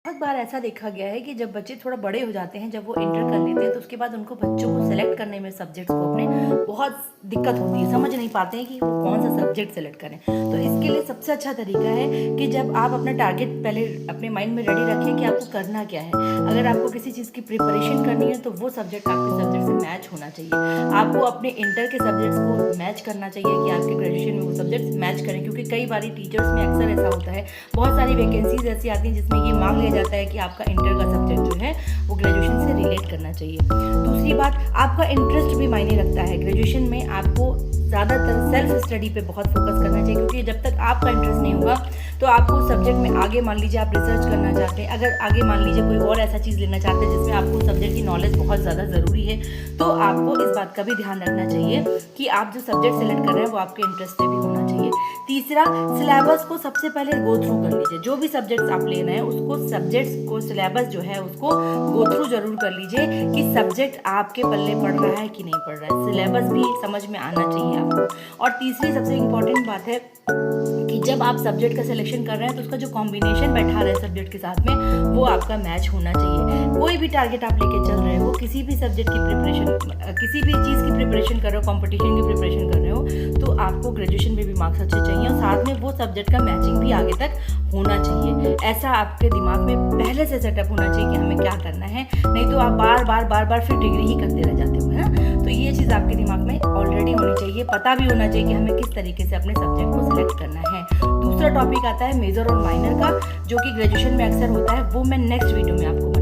बहुत बार ऐसा देखा गया है कि जब बच्चे थोड़ा बड़े हो जाते हैं, जब वो इंटर कर लेते हैं, तो उसके बाद उनको बच्चों को सेलेक्ट करने में सब्जेक्ट्स को अपने बहुत दिक्कत होती है, समझ नहीं पाते हैं कि वो कौन सा सब्जेक्ट सेलेक्ट करें। तो इसके लिए सबसे अच्छा तरीका है कि जब आप अपना टारगेट पहले अपने माइंड में रेडी रखें कि आपको करना क्या है। अगर आपको किसी चीज़ की प्रिपरेशन करनी है तो वो सब्जेक्ट आपके सब्जेक्ट से मैच होना चाहिए। आपको अपने इंटर के सब्जेक्ट्स को मैच करना चाहिए कि आपके ग्रेजुएशन में वो सब्जेक्ट्स मैच करें, क्योंकि कई बार टीचर्स में अक्सर ऐसा होता है, बहुत सारी वैकेंसीज ऐसी आती हैं जिसमें ये मांग लिया जाता है कि आपका इंटर का सब्जेक्ट जो है वो ग्रेजुएशन से रिलेट करना चाहिए। दूसरी बात, आपका इंटरेस्ट भी मायने रखता है। ग्रेजुएशन में आपको ज़्यादातर सेल्फ स्टडी पे बहुत फोकस करना चाहिए, क्योंकि जब तक आपका इंटरेस्ट नहीं होगा तो आपको सब्जेक्ट में आगे, मान लीजिए आप रिसर्च करना चाहते हैं, अगर आगे मान लीजिए कोई और ऐसा चीज़ लेना चाहते हैं जिसमें आपको सब्जेक्ट की नॉलेज बहुत ज़्यादा ज़रूरी है, तो आपको इस बात का भी ध्यान रखना चाहिए कि आप जो सब्जेक्ट सेलेक्ट कर रहे हैं वो आपके इंटरेस्ट पे भी होना चाहिए। तीसरा, सिलेबस को सबसे पहले गो थ्रू कर लीजिए। जो भी सब्जेक्ट्स आप ले रहे हैं उसको, सब्जेक्ट्स को, सिलेबस जो है उसको गो थ्रू जरूर कर लीजिए कि सब्जेक्ट आपके पल्ले पड़ रहा है कि नहीं पड़ रहा है। सिलेबस भी समझ में आना चाहिए आपको। और तीसरी सबसे इम्पोर्टेंट बात है कि जब आप सब्जेक्ट का सिलेक्शन कर रहे हैं तो उसका जो कॉम्बिनेशन बैठा रहे सब्जेक्ट के साथ में वो आपका मैच होना चाहिए। कोई भी टारगेट आप लेके चल रहे हो, किसी भी सब्जेक्ट की प्रिपरेशन, किसी भी चीज़ की प्रिपरेशन कर रहे हो, कंपटीशन की प्रिपरेशन कर रहे हो, तो आपको ग्रेजुएशन में भी मार्क्स अच्छे चाहिए और साथ में वो सब्जेक्ट का मैचिंग भी आगे तक होना चाहिए। ऐसा आपके दिमाग में पहले से सेटअप होना चाहिए कि हमें क्या करना है, नहीं तो आप बार बार फिर डिग्री ही करते रह जाते हो, है ना। तो ये चीज़ आपके दिमाग में ऑलरेडी होनी चाहिए, पता भी होना चाहिए कि हमें किस तरीके से अपने सब्जेक्ट को सिलेक्ट करना है। दूसरा टॉपिक आता है मेजर और माइनर का, जो कि ग्रेजुएशन में अक्सर होता है, वो मैं नेक्स्ट वीडियो में आपको